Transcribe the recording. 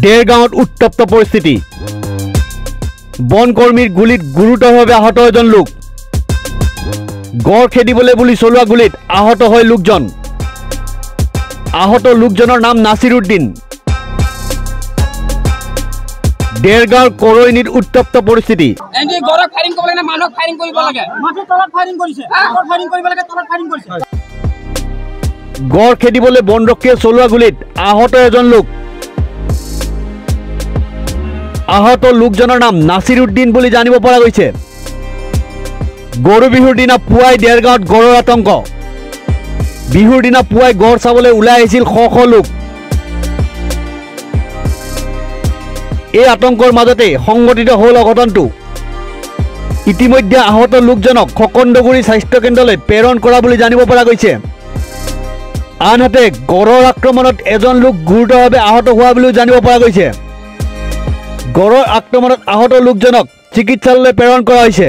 দেৰগাঁৱত উত্তপ্ত পৰিস্থিতি বনকৰ্মীৰ গুলিত গুৰুতৰভাৱে আহত এজন লোক গড় খেদিবলৈ বুলি চলোৱা গুলিত আহত হয় লোকজন আহত লোকজনৰ নাম নাছিৰুদ্দিন দেৰগাঁৱৰ কৰৈনীত উত্তপ্ত পৰিস্থিতি গড় খেদিবলৈ বনৰক্ষীয়ে চলোৱা গুলিত আহত এজন লোক আহত লোকজনৰ নাম নাছিৰুদ্দিন বুলি জানিব পৰা গৈছে গৰু বিহুৰ দিনা পুৱাই দেৰগাঁৱত গড়ৰ আতংক বিহুৰ দিনা পুৱাই গড় চাবলৈ ওলাই আহিছিল শ শ লোক এই আতংকৰ মাজতে সংঘটিত হ'ল অঘটনটো ইতিমধ্যে আহত লোকজনক খকন্দগুৰি স্বাস্থ্য কেন্দ্ৰলৈ প্ৰেৰণ কৰা বুলি জানিব পৰা গৈছে আনহাতে গড়ৰ আক্ৰমণত এজন লোক গুৰুতৰভাৱে আহত হোৱা বুলিও জানিব পৰা গৈছে গড়ৰ আক্ৰমণত আহত লোকজনক চিকিৎসালয়লৈ প্ৰেৰণ কৰা হৈছে।